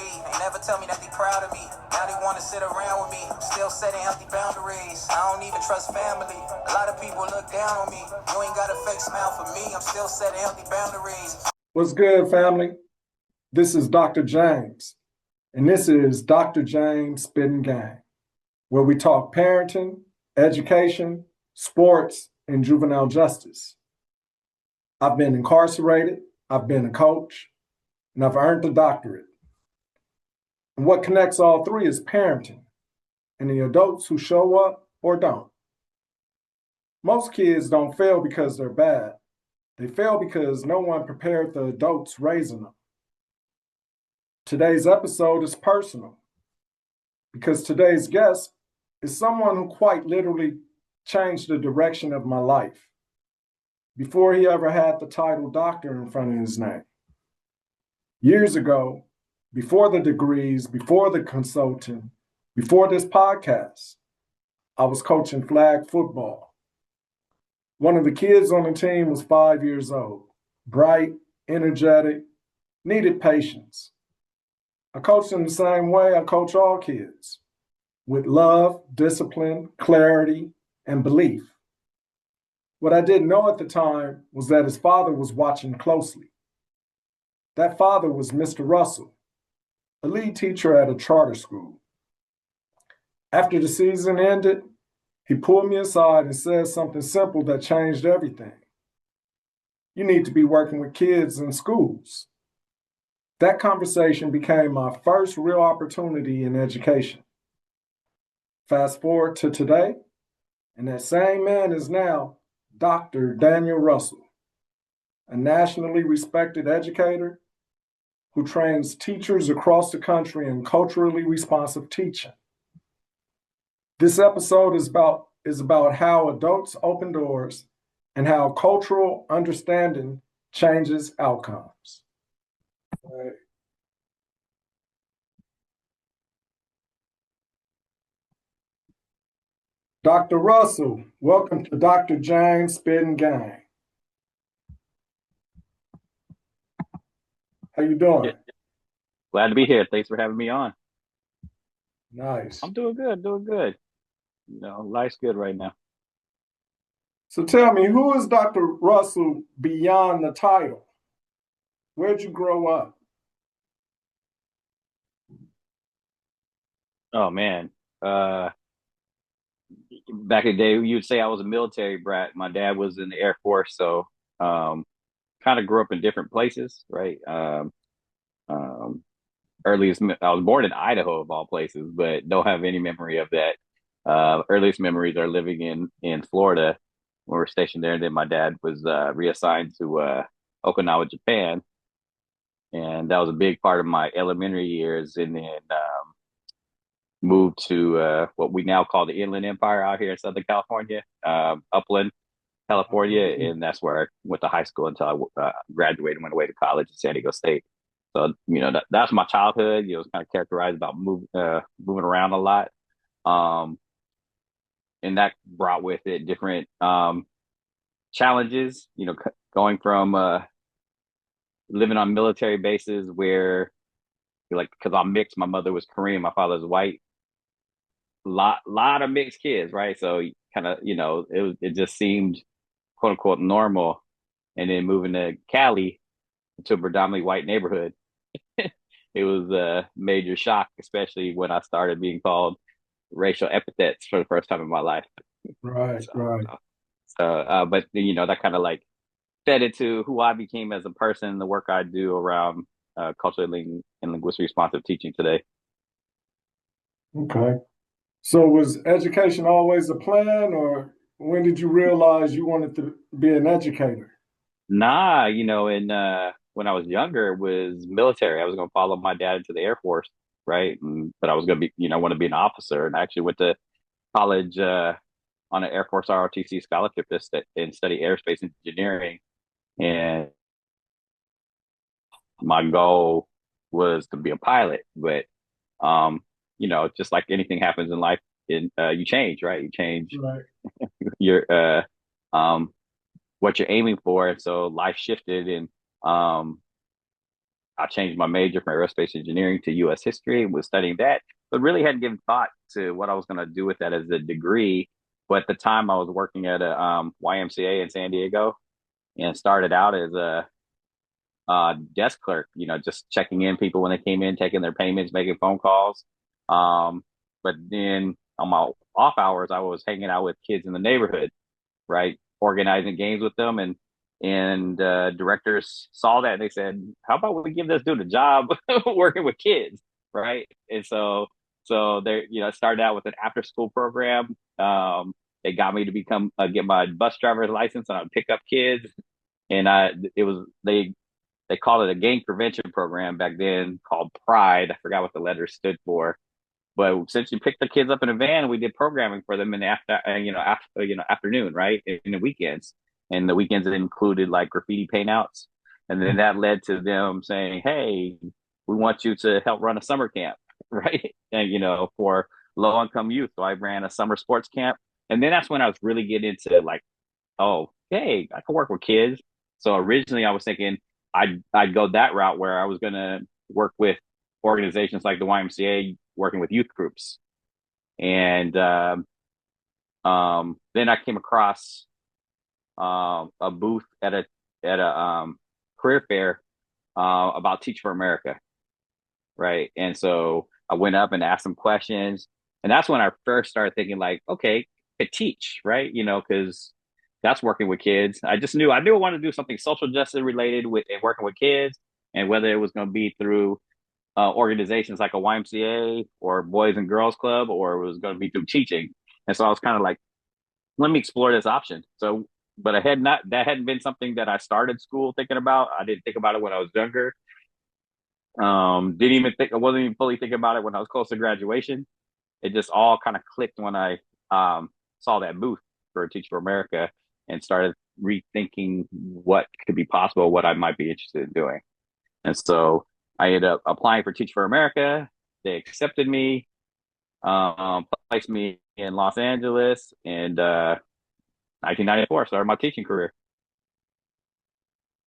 agree. They never tell me that they proud of me. Now they want to sit around with me. I'm still setting healthy boundaries. I don't even trust family. A lot of people look down on me. You ain't got a fake smile for me. I'm still setting healthy boundaries. What's good, family? This is Dr. James, and this is Dr. James Spitting Game, where we talk parenting, education, sports, and juvenile justice. I've been incarcerated, I've been a coach, and I've earned a doctorate. And what connects all three is parenting and the adults who show up or don't. Most kids don't fail because they're bad. They fail because no one prepared the adults raising them. Today's episode is personal because today's guest is someone who quite literally changed the direction of my life before he ever had the title doctor in front of his name. Years ago, before the degrees, before the consulting, before this podcast, I was coaching flag football. One of the kids on the team was 5 years old, bright, energetic, needed patience. I coached in the same way I coach all kids, with love, discipline, clarity, and belief. What I didn't know at the time was that his father was watching closely. That father was Mr. Russell, a lead teacher at a charter school. After the season ended, he pulled me aside and said something simple that changed everything. You need to be working with kids in schools. That conversation became my first real opportunity in education. Fast forward to today, and that same man is now Dr. Daniel Russell, a nationally respected educator who trains teachers across the country in culturally responsive teaching. This episode is about how adults open doors and how cultural understanding changes outcomes. Right. Dr. Russell, welcome to Dr. James Spitting Game. How you doing? Glad to be here. Thanks for having me on. Nice. I'm doing good. You know, life's good right now. So tell me, who is Dr. Russell beyond the title? Where'd you grow up? Oh man. Back in the day, you'd say I was a military brat. My dad was in the Air Force, so kind of grew up in different places, right? Earliest, I was born in Idaho of all places, but don't have any memory of that. Earliest memories are living in Florida. When we were stationed there, and then my dad was reassigned to Okinawa, Japan, and that was a big part of my elementary years. And then moved to what we now call the Inland Empire out here in Southern California, Upland, California, and that's where I went to high school until I graduated and went away to college at San Diego State. So, you know, that's my childhood. You know, it was kind of characterized about moving around a lot. And that brought with it different challenges, you know, going from living on military bases where, like, because I'm mixed, my mother was Korean, my father's white, lot of mixed kids, right? So kind of, you know, it just seemed quote unquote normal. And then moving to Cali, to a predominantly white neighborhood, it was a major shock, especially when I started being called racial epithets for the first time in my life. Right, right. But you know, that kind of like fed into who I became as a person, the work I do around culturally and linguistic responsive teaching today. Okay. So was education always a plan, or when did you realize you wanted to be an educator? Nah, you know, and when I was younger, it was military. I was going to follow my dad into the Air Force, right? But I was going to be, you know, want to be an officer, and I actually went to college on an Air Force ROTC scholarship and study aerospace engineering. And my goal was to be a pilot, but you know, just like anything happens in life, you change, right? You change Right. your what you're aiming for, and so life shifted, and I changed my major from aerospace engineering to U.S. history and was studying that, but really hadn't given thought to what I was going to do with that as a degree. But at the time, I was working at a YMCA in San Diego and started out as a desk clerk, just checking in people when they came in, taking their payments, making phone calls. But then on my off hours, I was hanging out with kids in the neighborhood, right? Organizing games with them, and directors saw that and they said, "How about we give this dude a job working with kids?" Right? And so they, it started out with an after school program. They got me to become get my bus driver's license, and I'd pick up kids. And they called it a gang prevention program back then called Pride. I forgot what the letters stood for. But since you picked the kids up in a van, we did programming for them in the afternoon, right, in the weekends. And the weekends included like graffiti paintouts, and then that led to them saying, "Hey, we want you to help run a summer camp," right? And for low income youth. So I ran a summer sports camp, and then that's when I was really getting into like, oh, hey, I can work with kids. So originally I was thinking I'd go that route where I was going to work with organizations like the YMCA, working with youth groups. And then I came across a booth at a career fair about Teach for America, right? And so I went up and asked some questions, and that's when I first started thinking like, okay, I could teach, right? Because that's working with kids. I knew I wanted to do something social justice related with and working with kids, and whether it was going to be through organizations like a YMCA or Boys and Girls Club, or it was going to be through teaching. And so I was kind of like, let me explore this option. So, but that hadn't been something that I started school thinking about. I didn't think about it when I was younger. I wasn't even fully thinking about it when I was close to graduation. It just all kind of clicked when I saw that booth for Teach for America and started rethinking what could be possible, what I might be interested in doing. And so I ended up applying for Teach for America. They accepted me, placed me in Los Angeles, and 1994 I started my teaching career.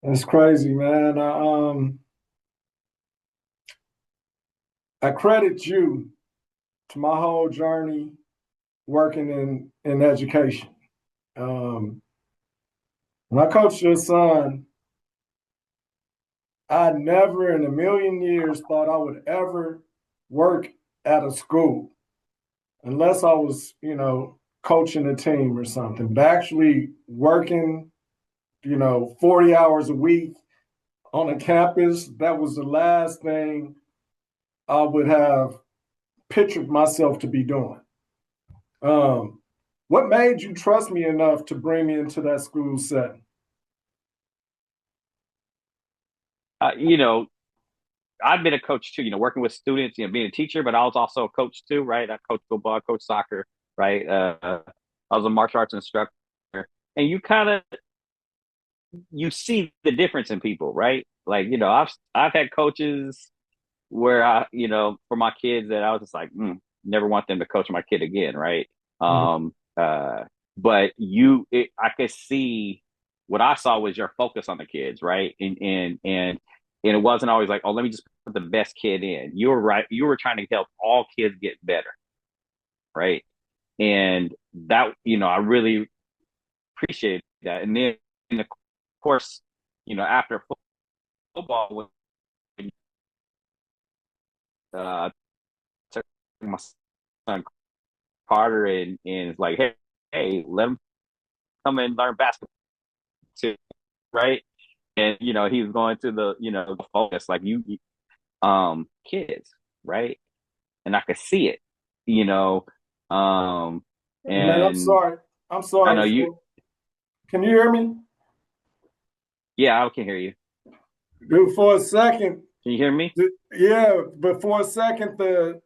That's crazy, man. I credit you to my whole journey working in education. When I coached your son, I never in a million years thought I would ever work at a school unless I was, coaching a team or something. But actually working, 40 hours a week on a campus, that was the last thing I would have pictured myself to be doing. What made you trust me enough to bring me into that school setting? You know, I've been a coach too, working with students, being a teacher, but I was also a coach too, right? I coached football, I coached soccer, right? I was a martial arts instructor, and you see the difference in people, right? Like, I've had coaches where for my kids that I was just like, never want them to coach my kid again, right? Mhm. Uh, but I could see what I saw was your focus on the kids, right? And it wasn't always like, oh, let me just put the best kid in. You were right. You were trying to help all kids get better, right? And that, I really appreciate that. And then, of course, after football, when took my son Carter and it's like, hey, let him come and learn basketball too, right? And he was going to the focus like kids, right? And I could see it, you know. Um Man, I'm and sorry. I'm I know sorry. you. Can you hear me? Yeah, I can hear you. Dude, for a second, Can you hear me? yeah, but for a second, the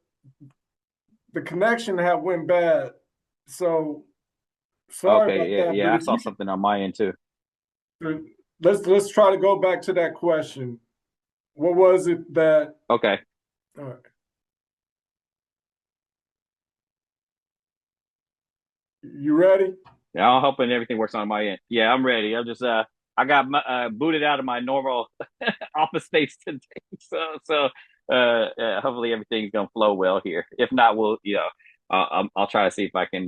connection had went bad. So sorry Okay, about yeah, that. But yeah, I if saw you something on my end too. could, let's try to go back to that question. What was it that? Okay. All right, you ready? Yeah, I'm hoping everything works on my end. Yeah, I'm ready. I'm just I got booted out of my normal office space today. So hopefully everything's gonna flow well here. If not, we'll I'll try to see if I can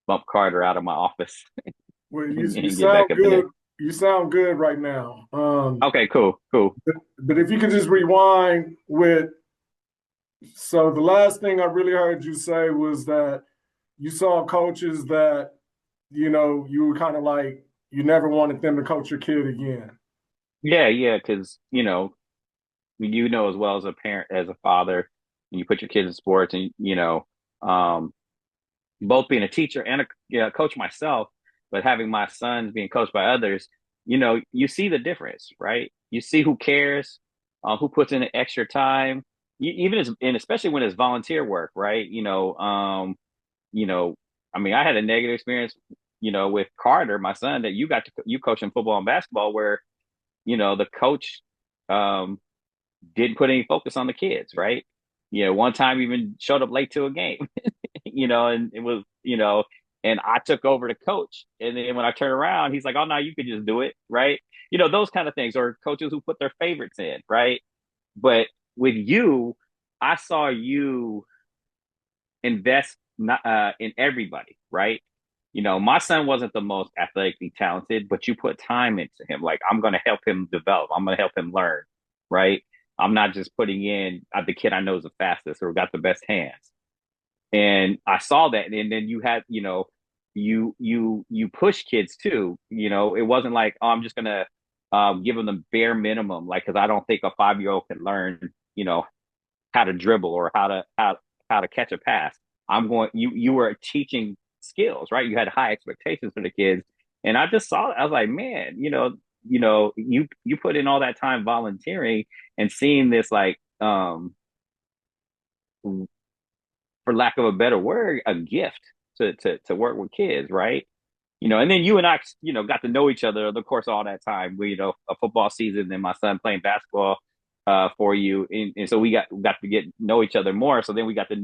bump Carter out of my office Well, you and get back sound up in there. good. You sound good right now. Okay, cool, cool. But if you could just rewind with, so the last thing I really heard you say was that you saw coaches that, you were kind of like, you never wanted them to coach your kid again. Yeah, yeah, because as well as a parent, as a father, and you put your kids in sports, and um, both being a teacher and a coach myself, but having my sons being coached by others, you see the difference, right? You see who cares, who puts in the extra time, even as and especially when it's volunteer work, right? You know, I mean, I had a negative experience, with Carter, my son, that you coach in football and basketball, where the coach um didn't put any focus on the kids, right? One time even showed up late to a game, and it was, and I took over the coach. And then when I turned around, he's like, oh, no, you could just do it, right? Those kind of things, or coaches who put their favorites in, right? But with you, I saw you invest in everybody, right? My son wasn't the most athletically talented, but you put time into him. Like, I'm going to help him develop. I'm going to help him learn, right? I'm not just putting in the kid I know is the fastest or got the best hands. And I saw that, and then you had, you push kids too. It wasn't like, oh, I'm just gonna give them the bare minimum, like, because I don't think a 5-year-old can learn, how to dribble or how to catch a pass. You were teaching skills, right? You had high expectations for the kids. And I just saw it. I was like, man, you put in all that time volunteering and seeing this, like, for lack of a better word, a gift to work with kids, right? And then you and I, got to know each other over the course of all that time. A football season, and my son playing basketball for you, and so we got to get know each other more. So then we got to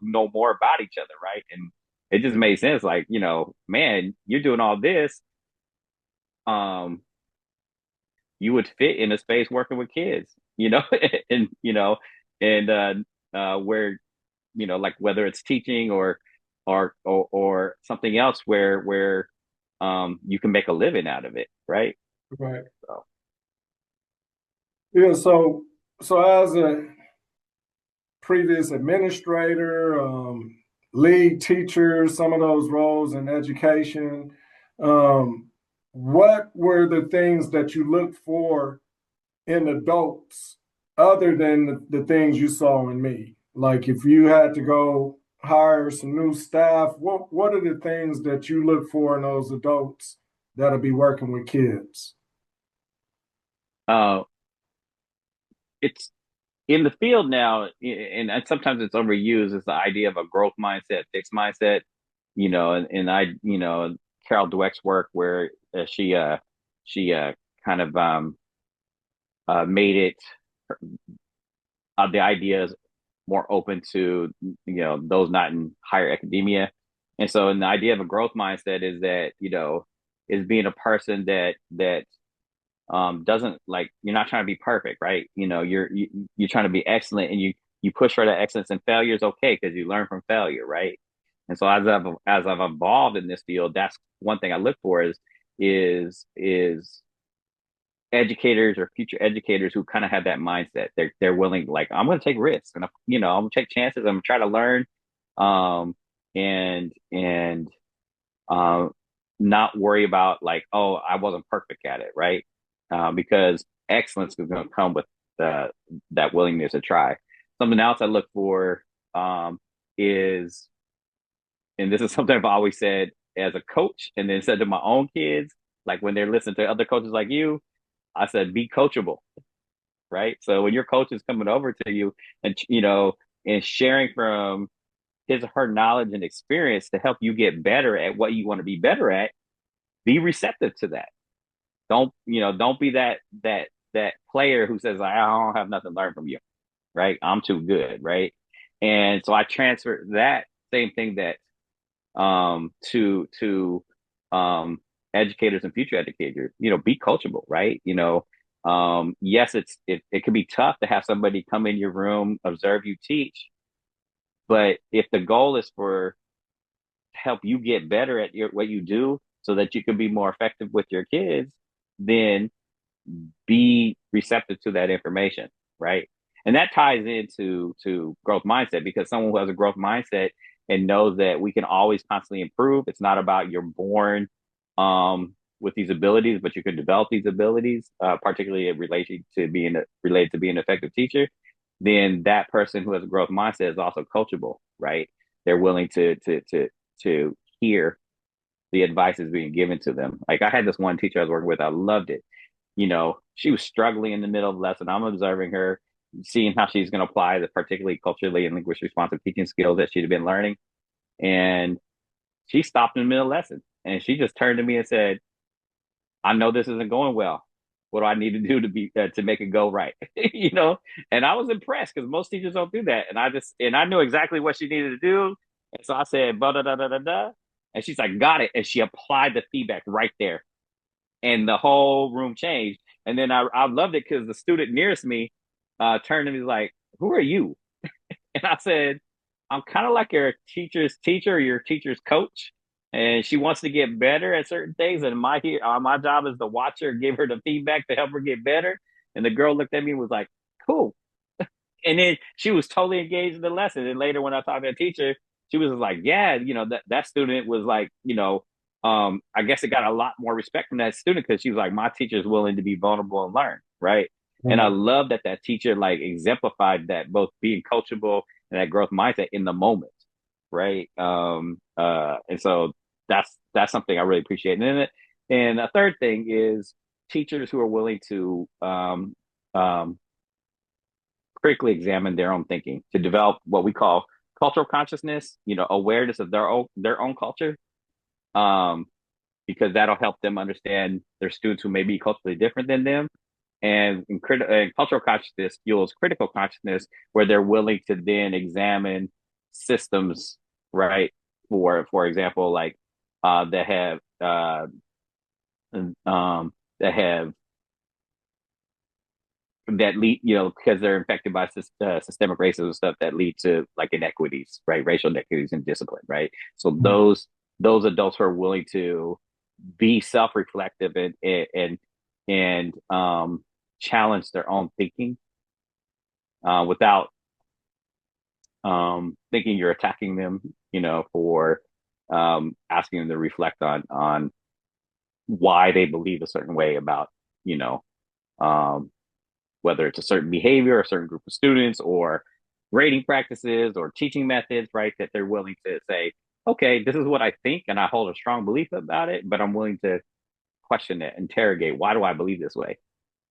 know more about each other, right? And it just made sense. Like, man, you're doing all this. Um, you would fit in a space working with kids, and and where, like, whether it's teaching or something else where you can make a living out of it, right? Right. So Yeah. So as a previous administrator, lead teacher, some of those roles in education, what were the things that you looked for in adults other than the things you saw in me? Like, if you had to go hire some new staff, what are the things that you look for in those adults that'll be working with kids? uh it's in the field now, and sometimes it's overused, is the idea of a growth mindset, fixed mindset. And I, Carol Dweck's work, where she kind of made it, the ideas more open to, those not in higher academia. And so, and the idea of a growth mindset is that, is being a person that doesn't, like, you're not trying to be perfect, right? You're trying to be excellent, and you push for that excellence, and failure is okay because you learn from failure, right? And so as I've evolved in this field, that's one thing I look for is educators or future educators who kind of have that mindset. They're willing, like, I'm going to take risks, and I'm going to take chances. I'm going to try to learn, um, and um, not worry about, like, oh, I wasn't perfect at it, right? Because excellence is going to come with that willingness to try. Something else I look for is, and this is something I've always said as a coach, and then said to my own kids, like when they're listening to other coaches like you, I said, be coachable, right? So when your coach is coming over to you and, and sharing from his or her knowledge and experience to help you get better at what you want to be better at, be receptive to that. Don't be that player who says, I don't have nothing to learn from you, right? I'm too good, right? And so I transfer that same thing that to educators and future educators, be coachable, right? Yes, it can be tough to have somebody come in your room, observe you teach, but if the goal is for help you get better at what you do so that you can be more effective with your kids, then be receptive to that information, right? And that ties into growth mindset, because someone who has a growth mindset and knows that we can always constantly improve. It's not about you're born with these abilities, but you can develop these abilities, particularly in relation to being related to being an effective teacher. Then that person who has a growth mindset is also coachable, right? They're willing to hear the advice is being given to them. Like I had this one teacher I was working with, I loved it. She was struggling in the middle of the lesson. I'm observing her, seeing how she's going to apply the particularly culturally and linguistic responsive teaching skills that she'd been learning. And she stopped in the middle of the lesson and she just turned to me and said, I know this isn't going well. What do I need to do to make it go right? And I was impressed because most teachers don't do that. And I knew exactly what she needed to do. And so I said, da da da da da. And she's like, got it. And she applied the feedback right there. And the whole room changed. And then I loved it because the student nearest me turned to me like, who are you? And I said, I'm kind of like your teacher's teacher or your teacher's coach. And she wants to get better at certain things. And my job is to watch her, give her the feedback to help her get better. And the girl looked at me and was like, cool. And then she was totally engaged in the lesson. And later when I talked to the teacher, she was like, yeah, that student was like, I guess it got a lot more respect from that student because she was like, my teacher is willing to be vulnerable and learn. Right. Mm-hmm. And I love that teacher like exemplified that, both being coachable and that growth mindset in the moment. Right. And so that's something I really appreciate. And a third thing is teachers who are willing to critically examine their own thinking, to develop what we call cultural consciousness, awareness of their own culture, because that'll help them understand their students who may be culturally different than them. And cultural consciousness fuels critical consciousness, where they're willing to then examine systems, right? For example, like that have that lead, because they're infected by systemic racism stuff that lead to like inequities, right? Racial inequities in discipline, right? So those adults who are willing to be self-reflective and challenge their own thinking without thinking you're attacking them, for asking them to reflect on why they believe a certain way about, whether it's a certain behavior, a certain group of students, or grading practices or teaching methods, right? That they're willing to say, okay, this is what I think, and I hold a strong belief about it, but I'm willing to question it, interrogate, why do I believe this way?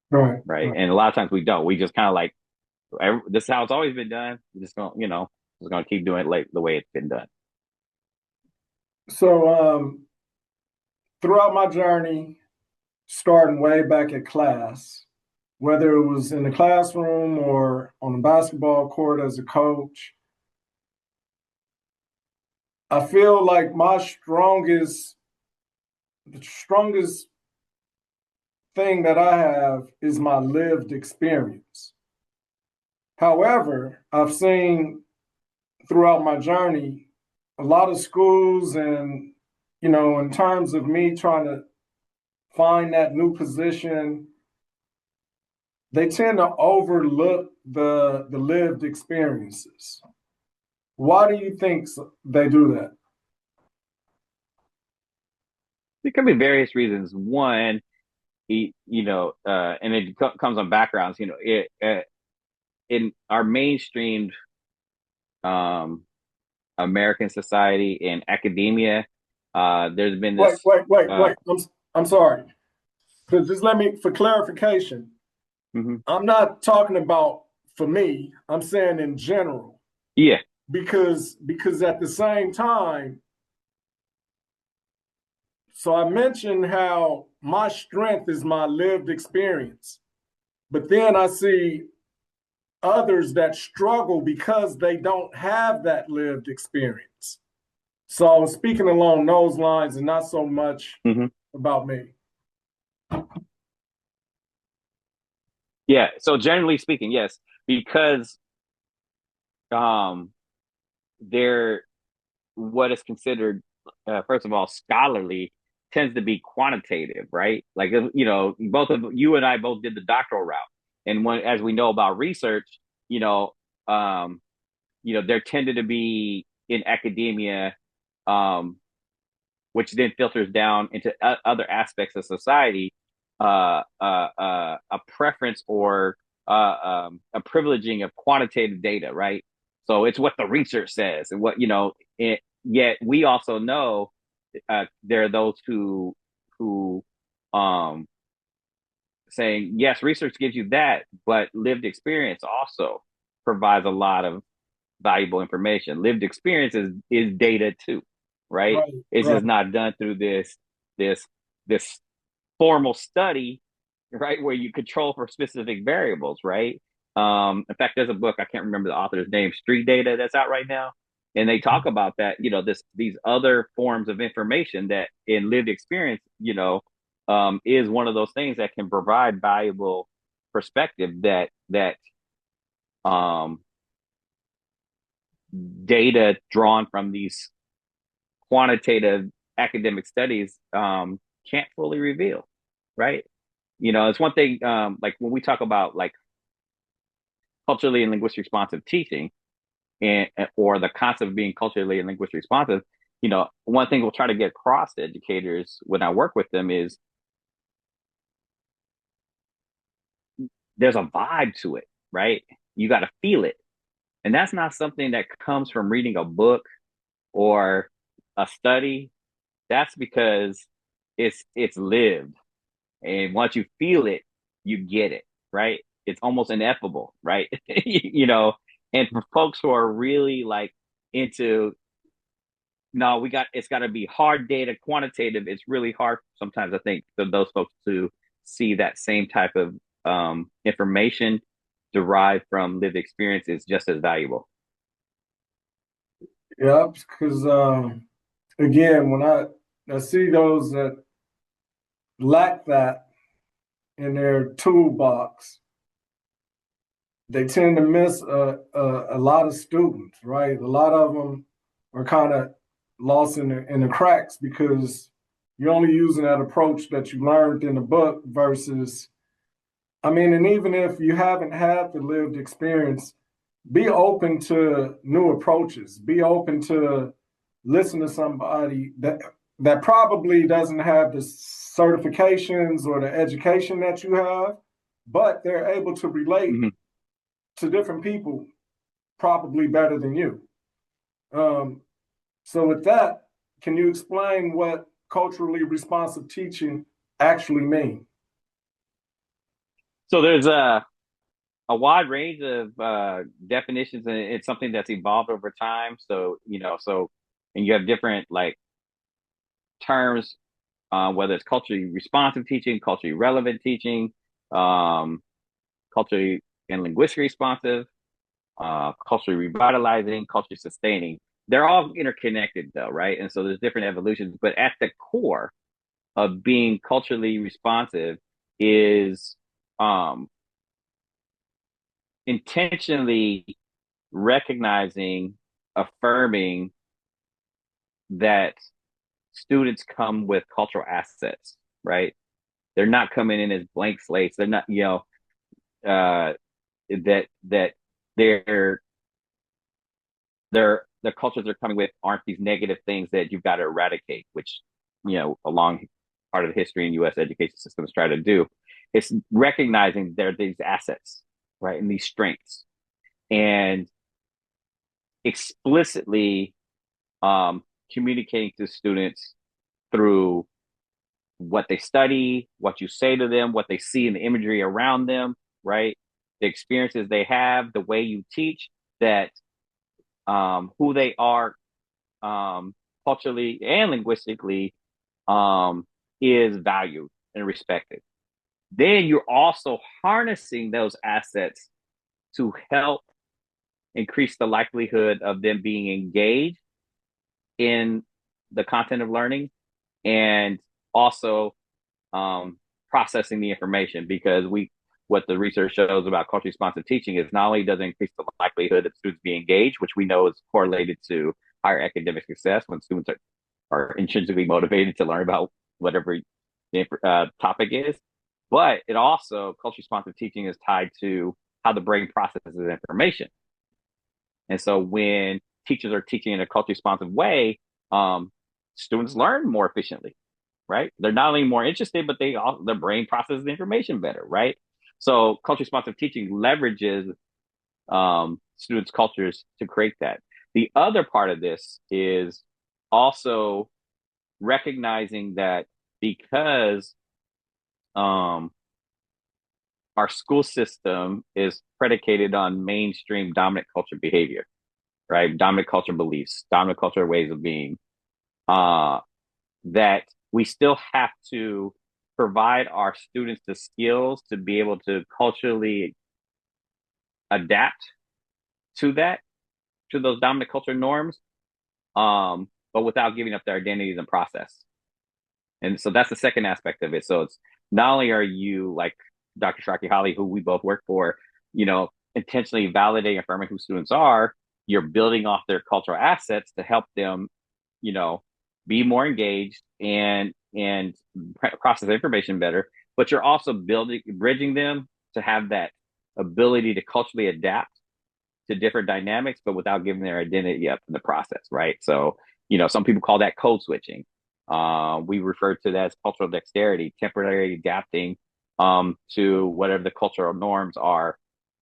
Right. And a lot of times we don't. We just kind of like, this is how it's always been done. We're just going, just going to keep doing it the way it's been done. So throughout my journey, starting way back at class, whether it was in the classroom or on the basketball court as a coach, I feel like the strongest thing that I have is my lived experience. However, I've seen throughout my journey a lot of schools, and in terms of me trying to find that new position, they tend to overlook the lived experiences. Why do you think they do that? There could be various reasons. One, and it comes on backgrounds. In our mainstreamed American society and academia, there's been this. Wait. I'm sorry. So just for clarification, mm-hmm. I'm not talking about for me. I'm saying in general. Yeah. Because at the same time, so I mentioned how my strength is my lived experience, but then I see others that struggle because they don't have that lived experience. So speaking along those lines, and not so much, mm-hmm. about me. Yeah. So generally speaking, yes, because um, they're what is considered, first of all, scholarly tends to be quantitative, right? Like, both of you and I both did the doctoral route, and as we know about research, you know, um, there tended to be in academia, um, which then filters down into other aspects of society, a preference or a privileging of quantitative data, right? So it's what the research says, and yet we also know there are those who um, saying yes, research gives you that, but lived experience also provides a lot of valuable information. Lived experience is data too, right? Right, It's right. just not done through this this formal study, right, where you control for specific variables, right? In fact, there's a book, I can't remember the author's name, Street Data, that's out right now, and they talk about that. These other forms of information that in lived experience, is one of those things that can provide valuable perspective that um data drawn from these quantitative academic studies can't fully reveal, right? It's one thing, like when we talk about like culturally and linguistic responsive teaching, and or the concept of being culturally and linguistically responsive, one thing we'll try to get across to educators when I work with them is there's a vibe to it, right? You got to feel it. And that's not something that comes from reading a book or a study. That's because it's lived. And once you feel it, you get it, right? It's almost ineffable, right? And for folks who are really like into, no, it's got to be hard data, quantitative. It's really hard sometimes, I think, for those folks to see that same type of information derived from lived experience is just as valuable. Yep, because again, when I see those that lack that in their toolbox, they tend to miss a lot of students, right? A lot of them are kind of lost in the cracks because you're only using that approach that you learned in the book versus, I mean, and even if you haven't had the lived experience, be open to new approaches. Be open to listen to somebody that probably doesn't have the certifications or the education that you have, but they're able to relate Mm-hmm. to different people probably better than you. Um, so, with that, can you explain what culturally responsive teaching actually means? So there's a wide range of definitions, and it's something that's evolved over time. So, and you have different like terms, whether it's culturally responsive teaching, culturally relevant teaching, um, culturally and linguistically responsive, culturally revitalizing, culturally sustaining. They're all interconnected though, right? And so there's different evolutions, but at the core of being culturally responsive is um, intentionally recognizing, affirming that students come with cultural assets, right? They're not coming in as blank slates. They're not, uh, that they're the cultures they're coming with aren't these negative things that you've got to eradicate, which a long part of the history in U.S. education systems try to do. It's recognizing there are these assets, right, and these strengths, and explicitly communicating to students through what they study, what you say to them, what they see in the imagery around them, right? The experiences they have, the way you teach, that who they are culturally and linguistically is valued and respected. Then you're also harnessing those assets to help increase the likelihood of them being engaged in the content of learning and also processing the information, because what the research shows about culturally responsive teaching is not only does it increase the likelihood that students be engaged, which we know is correlated to higher academic success when students are intrinsically motivated to learn about whatever the topic is, but it also, culturally responsive teaching is tied to how the brain processes information. And so when teachers are teaching in a culturally responsive way, students learn more efficiently, right? They're not only more interested, but their brain processes the information better, right? So culturally responsive teaching leverages students' cultures to create that. The other part of this is also recognizing that because our school system is predicated on mainstream dominant culture behavior, right? Dominant culture beliefs, dominant culture ways of being, that we still have to provide our students the skills to be able to culturally adapt to that, to those dominant culture norms, but without giving up their identities and process. And so that's the second aspect of it. So it's not only are you, like Dr. Sharkey Holly, who we both work for, intentionally validating, affirming who students are, you're building off their cultural assets to help them, be more engaged and process information better. But you're also bridging them to have that ability to culturally adapt to different dynamics, but without giving their identity up in the process, right? So, some people call that code switching. We refer to that as cultural dexterity, temporarily adapting to whatever the cultural norms are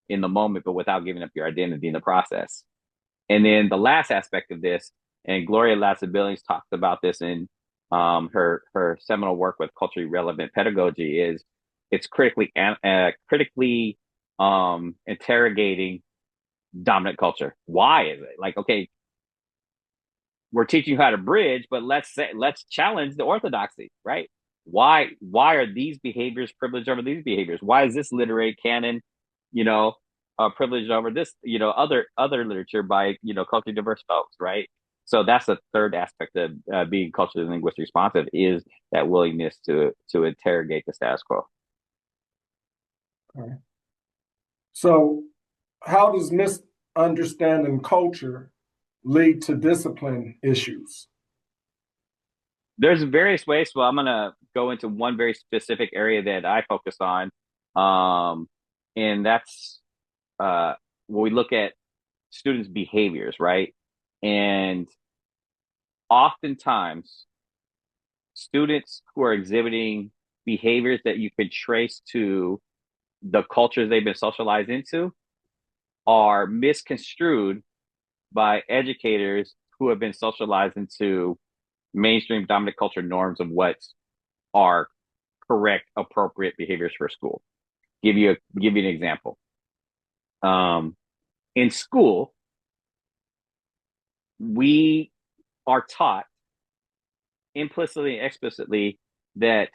in the moment, but without giving up your identity in the process. And then the last aspect of this, and Gloria Latza-Billings talks about this in her seminal work with culturally relevant pedagogy, is it's critically interrogating dominant culture. Why is it like, okay, we're teaching you how to bridge, but let's challenge the orthodoxy, right? Why are these behaviors privileged over these behaviors? Why is this literary canon, privileged over this, other literature by culturally diverse folks, right? So that's the third aspect of being culturally and linguistically responsive, is that willingness to interrogate the status quo. Okay. So, how does misunderstanding culture lead to discipline issues? There's various ways. Well, I'm going to go into one very specific area that I focus on. And that's when we look at students' behaviors, right? And oftentimes, students who are exhibiting behaviors that you could trace to the cultures they've been socialized into are misconstrued by educators who have been socialized into mainstream dominant culture norms of what are correct, appropriate behaviors for school. Give you an example. In school, we are taught implicitly and explicitly that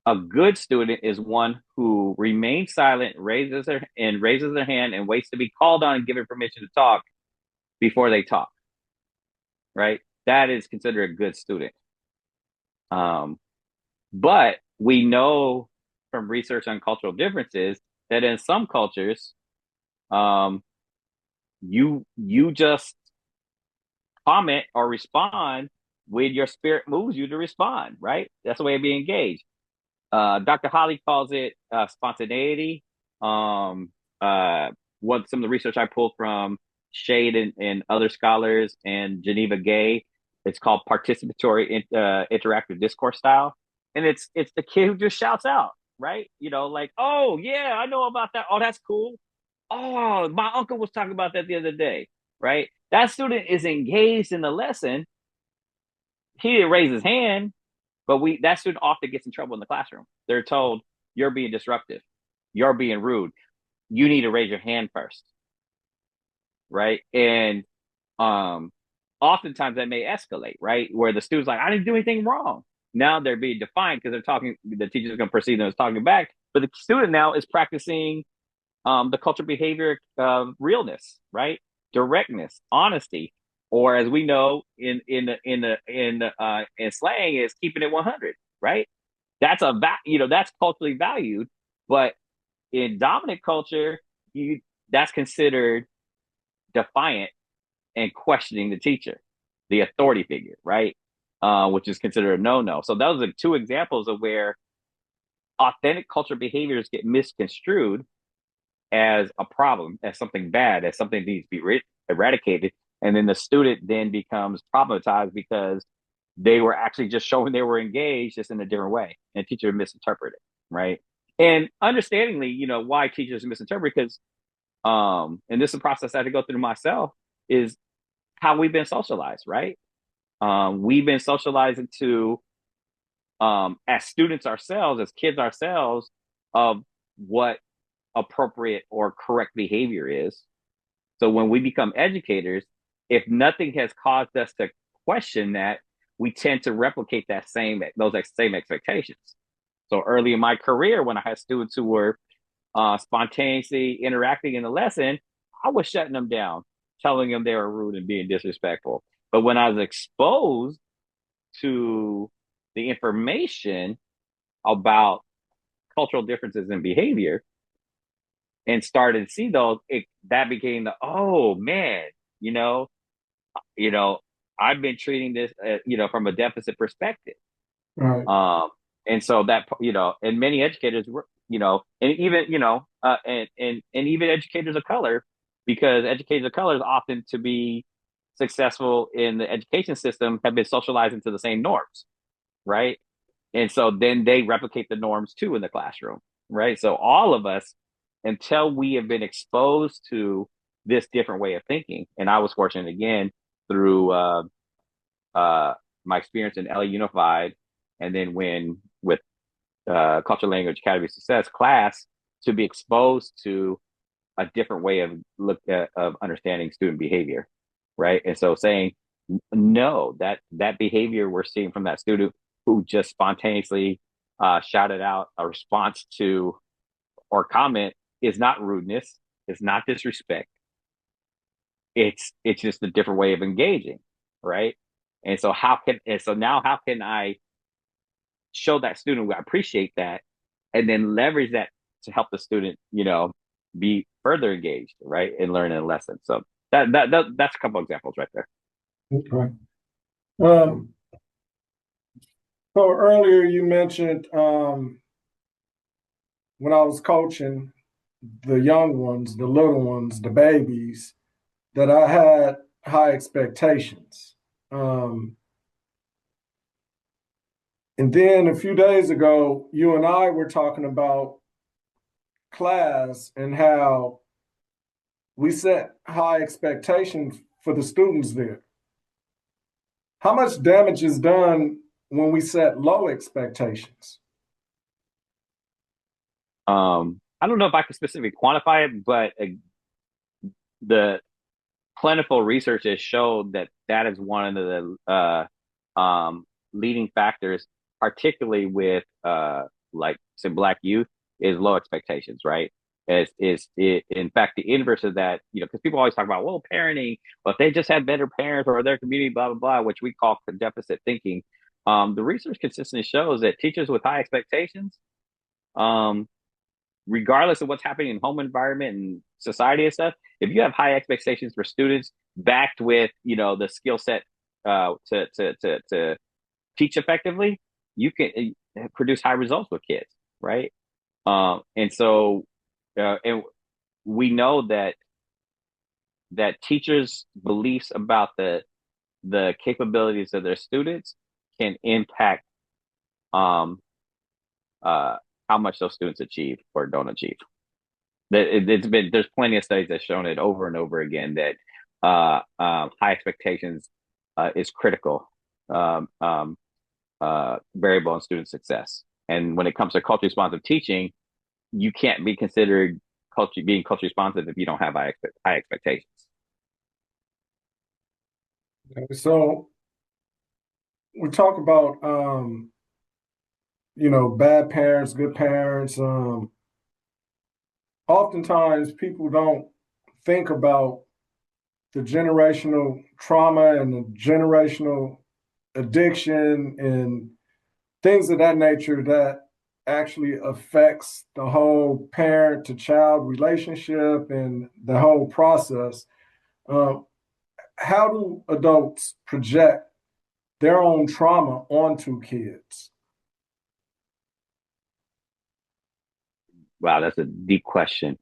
a good student is one who remains silent, raises their hand, and waits to be called on and given permission to talk before they talk. Right? That is considered a good student. But we know from research on cultural differences that in some cultures, you just comment or respond when your spirit moves you to respond, right? That's the way of being engaged. Dr. Holly calls it spontaneity. Some of the research I pulled from Shade and other scholars and Geneva Gay, it's called participatory interactive discourse style. And it's the kid who just shouts out, right? Like, oh yeah, I know about that. Oh, that's cool. Oh, my uncle was talking about that the other day, right? That student is engaged in the lesson. He didn't raise his hand, but that student often gets in trouble in the classroom. They're told, you're being disruptive. You're being rude. You need to raise your hand first. Right. And oftentimes that may escalate, right? Where the student's like, I didn't do anything wrong. Now they're being defined because the teacher's going to perceive them as talking back. But the student now is practicing the cultural behavior of realness, right? Directness, honesty, or as we know in slang, is keeping it 100, right? That's culturally valued. But in dominant culture, you that's considered defiant and questioning the teacher, the authority figure, right? Which is considered a no-no. So those are two examples of where authentic cultural behaviors get misconstrued as a problem, as something bad, as something that needs to be eradicated. And then the student then becomes problematized because they were actually just showing they were engaged just in a different way. And the teacher misinterpreted, right? And understandingly, why teachers misinterpret, because and this is a process I had to go through myself, is how we've been socialized, right? We've been socialized into as students ourselves, as kids ourselves, of what appropriate or correct behavior is. So when we become educators, if nothing has caused us to question that, we tend to replicate those same expectations. So early in my career, when I had students who were spontaneously interacting in the lesson, I was shutting them down, telling them they were rude and being disrespectful. But when I was exposed to the information about cultural differences in behavior and started to see those, that became oh man, you know, you know, I've been treating this, from a deficit perspective. Right. And so that, and many educators were, and even, and even educators of color, because educators of color is often to be successful in the education system have been socialized into the same norms, right? And so then they replicate the norms too in the classroom, right? So all of us, until we have been exposed to this different way of thinking, and I was fortunate again through my experience in LA Unified, and then with Cultural Language Academy of Success class, to be exposed to a different way of understanding student behavior, right? And so saying no, that behavior we're seeing from that student who just spontaneously shouted out a response to or comment is not rudeness, it's not disrespect. It's just a different way of engaging, right? And so now how can I show that student I appreciate that, and then leverage that to help the student, be further engaged, right, and learning a lesson. So that's a couple examples right there. Okay. So earlier you mentioned when I was coaching the young ones, the little ones, the babies, that I had high expectations. And then a few days ago, you and I were talking about class and how we set high expectations for the students there. How much damage is done when we set low expectations? I don't know if I can specifically quantify it, but the plentiful research has showed that is one of the leading factors, particularly with like say Black youth, is low expectations, right? In fact the inverse of that, because people always talk about, well, parenting, but if they just had better parents or their community, blah blah blah, which we call deficit thinking. The research consistently shows that teachers with high expectations, regardless of what's happening in home environment and society and stuff, if you have high expectations for students backed with, the skill set to teach effectively, you can produce high results with kids, right? And so, and we know that teachers' beliefs about the capabilities of their students can impact how much those students achieve or don't achieve. There's plenty of studies that's shown it over and over again that high expectations is critical variable in student success. And when it comes to culturally responsive teaching, you can't be considered being culturally responsive if you don't have high expectations. So we talk about bad parents, good parents. Oftentimes people don't think about the generational trauma and the generational addiction and things of that nature that actually affects the whole parent to child relationship and the whole process. Uh, how do adults project their own trauma onto kids? Wow, that's a deep question.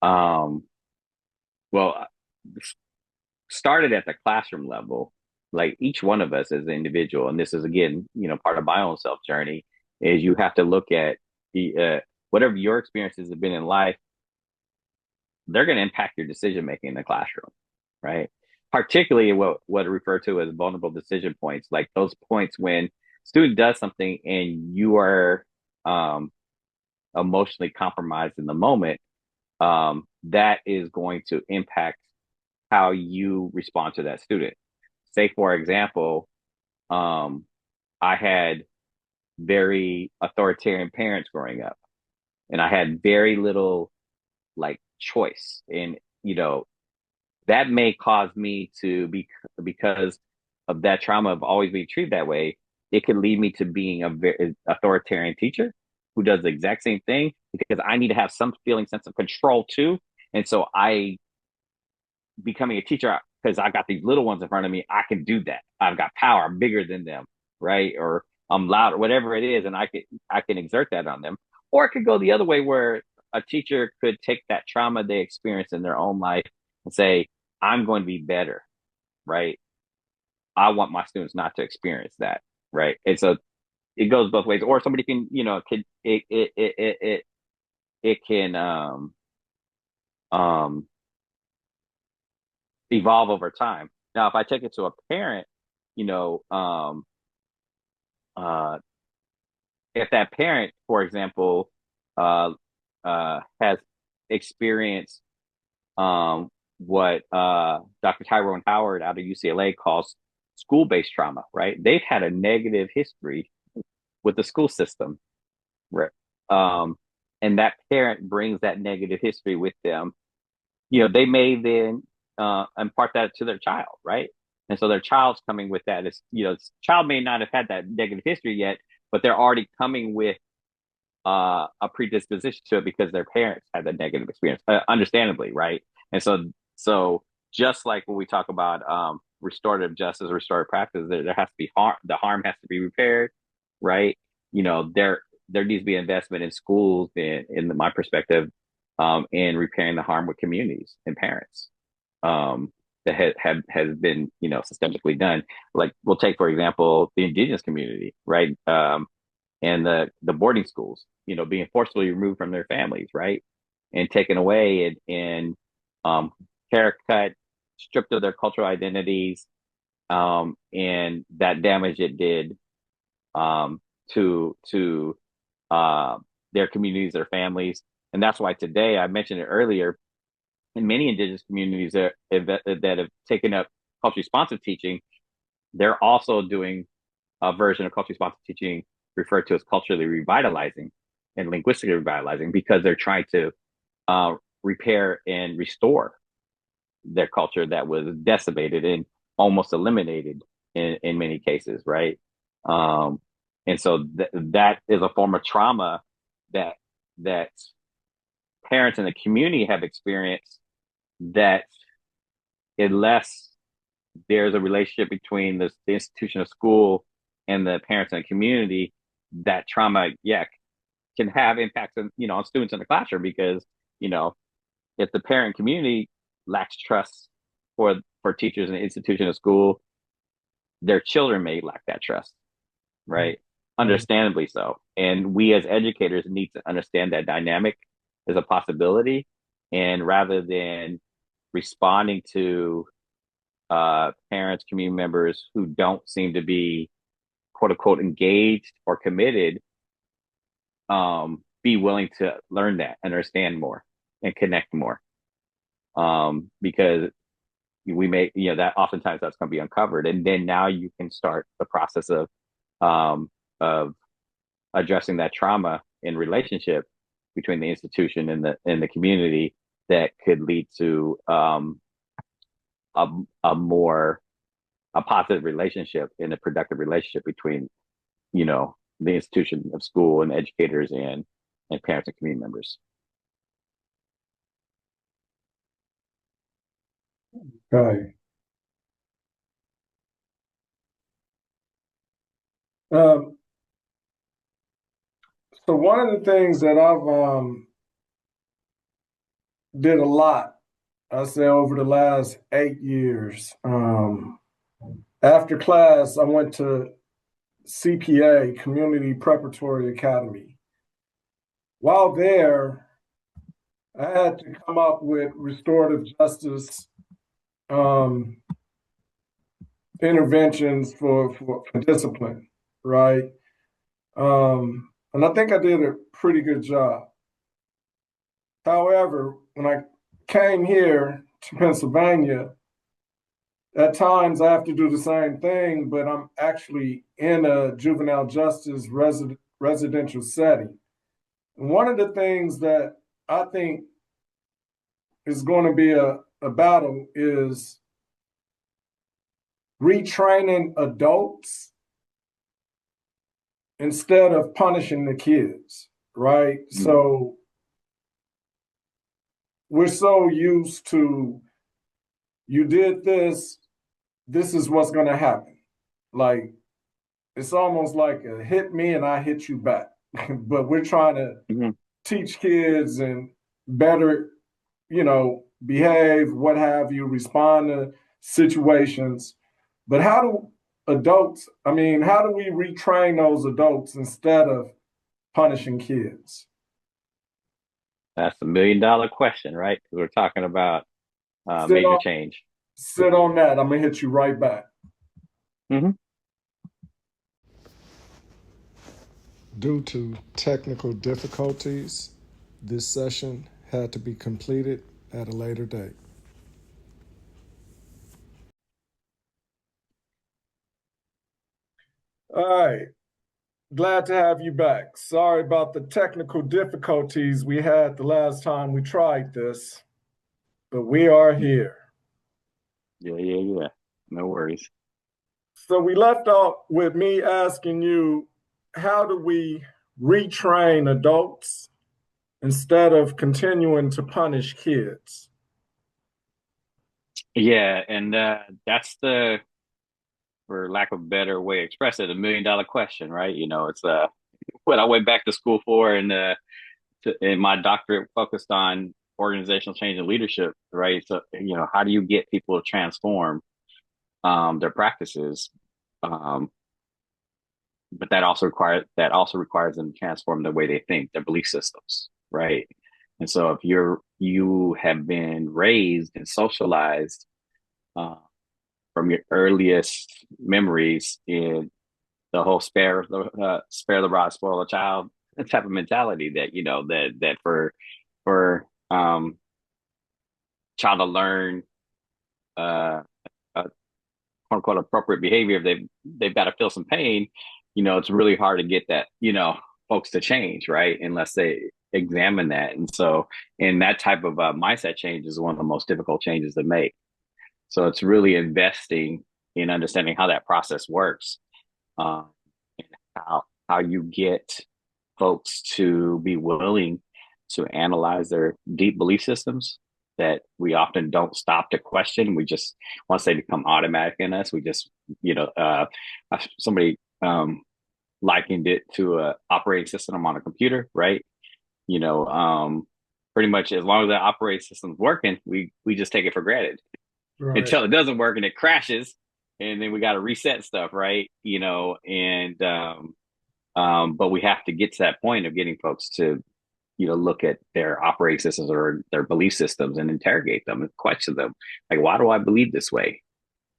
Um, well, started at the classroom level, like each one of us as an individual, and this is again, part of my own self journey, is you have to look at the whatever your experiences have been in life, they're going to impact your decision making in the classroom, right? Particularly what are referred to as vulnerable decision points, like those points when student does something and you are um, emotionally compromised in the moment. That is going to impact how you respond to that student. Say, for example, um, I had very authoritarian parents growing up, and I had very little like choice. And, that may cause me to be, because of that trauma of always being treated that way, it could lead me to being a very authoritarian teacher who does the exact same thing because I need to have some feeling sense of control too. And so I becoming a teacher because I got these little ones in front of me. I can do that. I've got power. I'm bigger than them, right? Or I'm loud, or whatever it is, and I can exert that on them. Or it could go the other way where a teacher could take that trauma they experience in their own life and say, "I'm going to be better," right? I want my students not to experience that, right? And so it goes both ways. Or somebody can, it can um evolve over time. Now, if I take it to a parent, you know, uh, if that parent, for example, uh, has experienced what Dr. Tyrone Howard out of UCLA calls school-based trauma, right? They've had a negative history with the school system, right? Um, and that parent brings that negative history with them. They may then impart that to their child, right? And so their child's coming with that. Child may not have had that negative history yet, but they're already coming with a predisposition to it because their parents had that negative experience, understandably, right? And so just like when we talk about restorative justice, restorative practice, there has to be harm. The harm has to be repaired, right? There needs to be investment in schools, in my perspective, in repairing the harm with communities and parents. That has been systemically done. Like we'll take for example the indigenous community, right? And the boarding schools, being forcibly removed from their families, right, and taken away and haircut, stripped of their cultural identities, and that damage it did to their communities, their families, and that's why today I mentioned it earlier. In many indigenous communities that have taken up culturally responsive teaching, they're also doing a version of culturally responsive teaching referred to as culturally revitalizing and linguistically revitalizing because they're trying to repair and restore their culture that was decimated and almost eliminated in many cases, right? Um, and so that is a form of trauma that that parents in the community have experienced that unless there's a relationship between the institution of school and the parents and the community, that trauma, yeah, can have impacts on students in the classroom because you know if the parent community lacks trust for teachers and the institution of school, their children may lack that trust, right? Understandably so. And we as educators need to understand that dynamic as a possibility, and rather than responding to parents, community members who don't seem to be quote unquote engaged or committed, be willing to learn that, understand more, and connect more. Because we may, that oftentimes that's going to be uncovered, and then now you can start the process um, of addressing that trauma in relationship between the institution and the community that could lead to a, a more a positive relationship and a productive relationship between the institution of school and educators and parents and community members. Okay. Um, so one of the things that I've did a lot, I say over the last 8 years. After class, I went to CPA, Community Preparatory Academy. While there, I had to come up with restorative justice um, interventions for discipline, right? And I think I did a pretty good job. However, when I came here to Pennsylvania, at times I have to do the same thing, but I'm actually in a juvenile justice residential setting. And one of the things that I think is going to be a battle is retraining adults instead of punishing the kids, right? Mm-hmm. So we're so used to, you did this, this is what's going to happen. Like, it's almost like a hit me and I hit you back. But we're trying to teach kids and better, behave, what have you, respond to situations. But how do how do we retrain those adults instead of punishing kids? That's $1 million question, right? Because we're talking about major change. Sit on that. I'm going to hit you right back. Mm-hmm. Due to technical difficulties, this session had to be completed at a later date. All right. Glad to have you back. Sorry about the technical difficulties we had the last time we tried this, but we are here. Yeah. No worries. So we left off with me asking you, how do we retrain adults instead of continuing to punish kids? Yeah, and that's the, for lack of a better way to express it, $1 million question, right? It's what I went back to school for, and my doctorate focused on organizational change and leadership, right? So, how do you get people to transform their practices? But that also requires them to transform the way they think, their belief systems, right? And so if you have been raised and socialized from your earliest memories in the whole spare the rod, spoil the child type of mentality, that that for child to learn quote unquote appropriate behavior, if they've got to feel some pain, it's really hard to get that, folks to change, right? Unless they examine that. And so, and that type of mindset change is one of the most difficult changes to make. So it's really investing in understanding how that process works, and how you get folks to be willing to analyze their deep belief systems that we often don't stop to question. We just, once they become automatic in us, we just, somebody likened it to a operating system on a computer, right? Pretty much as long as the operating system's working, we just take it for granted, right, until it doesn't work and it crashes, and then we got to reset stuff, right? But we have to get to that point of getting folks to, look at their operating systems or their belief systems and interrogate them and question them. Like, why do I believe this way?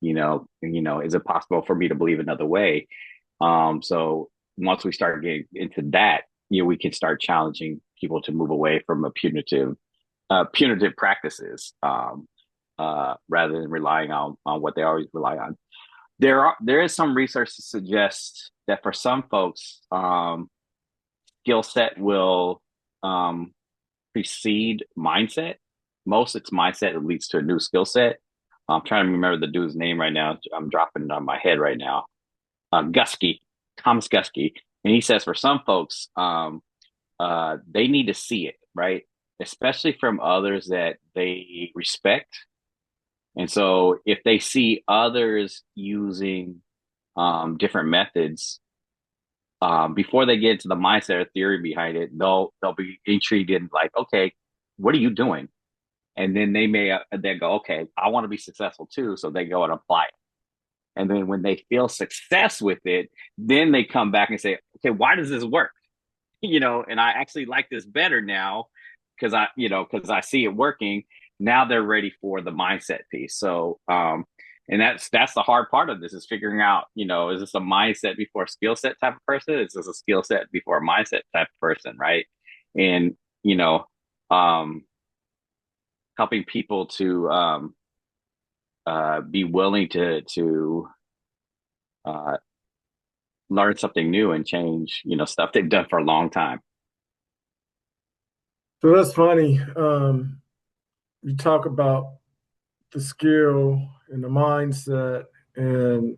Is it possible for me to believe another way? So once we start getting into that, we can start challenging people to move away from a punitive practices, rather than relying on what they always rely on. There is some research to suggest that for some folks, skill set will precede mindset. Most it's mindset that leads to a new skill set. I'm trying to remember the dude's name right now. I'm dropping it on my head right now. Thomas Gusky. And he says for some folks, they need to see it, right? Especially from others that they respect. And so if they see others using different methods, before they get into the mindset or theory behind it, they'll be intrigued in like, okay, what are you doing? And then they go, okay, I want to be successful too. So they go and apply it. And then when they feel success with it, then they come back and say, okay, why does this work? And I actually like this better now because I see it working. Now they're ready for the mindset piece. So, and that's the hard part of this is figuring out, is this a mindset before a skill set type of person? Is this a skill set before a mindset type of person, right? And you know, um, helping people to be willing to uh, learn something new and change, stuff they've done for a long time. So that's funny. You talk about the skill and the mindset, and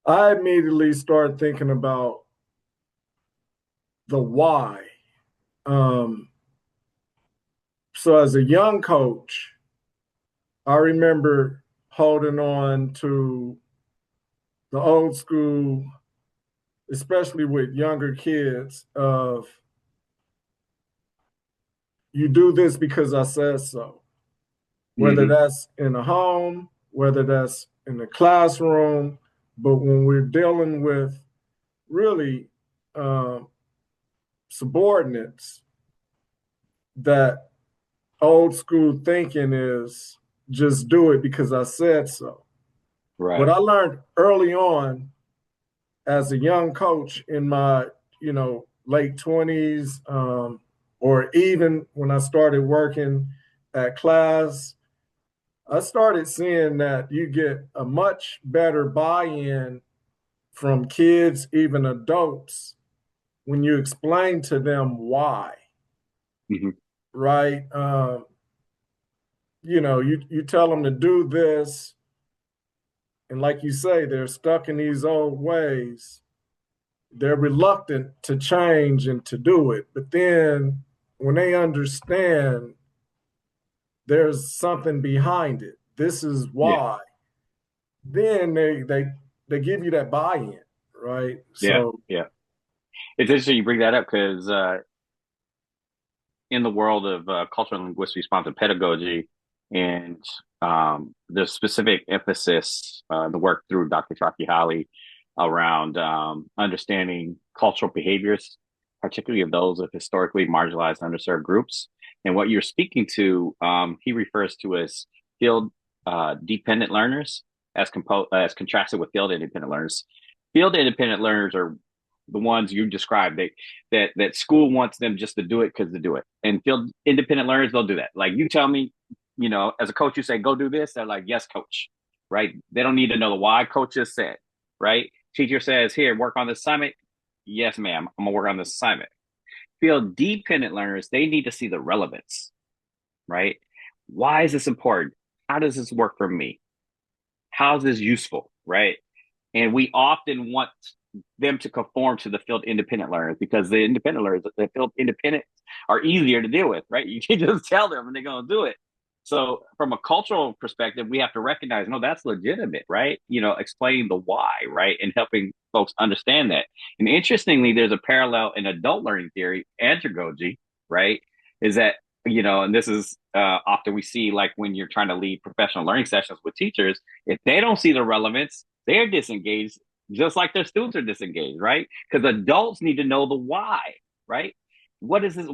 I immediately start thinking about the why. Um, so as a young coach, I remember holding on to the old school, especially with younger kids, of you do this because I said so. Whether Mm-hmm. that's in a home, whether that's in the classroom, but when we're dealing with really um, subordinates, that old school thinking is just do it because I said so. What Right. I learned early on as a young coach in my, late 20s, or even when I started working at class, I started seeing that you get a much better buy-in from kids, even adults, when you explain to them why, Mm-hmm. right? You tell them to do this, and like you say, they're stuck in these old ways. They're reluctant to change and to do it. But then when they understand there's something behind it, this is Yeah. why, then they give you that buy-in, right? Yeah. So Yeah. It's interesting you bring that up because in the world of cultural and linguistic responsive pedagogy and the specific emphasis, the work through Dr. Shaki Holly around understanding cultural behaviors, particularly of those of historically marginalized, underserved groups. And what you're speaking to, he refers to as field dependent learners as contrasted with field independent learners. Field independent learners are the ones you described. That school wants them just to do it because to do it. And field independent learners, they'll do that. Like you tell me, as a coach, you say, go do this. They're like, yes, coach. Right. They don't need to know the why coach just said. Right. Teacher says, here, work on this assignment. Yes, ma'am. I'm gonna work on this assignment. Field dependent learners, they need to see the relevance. Right. Why is this important? How does this work for me? How is this useful? Right. And we often want them to conform to the field independent learners because the field independent are easier to deal with, right? You can just tell them and they're going to do it. So from a cultural perspective, we have to recognize, no, that's legitimate, right? Explaining the why, right? And helping folks understand that. And interestingly, there's a parallel in adult learning theory, andragogy, right? Is that, and this is often we see like when you're trying to lead professional learning sessions with teachers, if they don't see the relevance, they're disengaged just like their students are disengaged, right? Because adults need to know the why, right? What is this,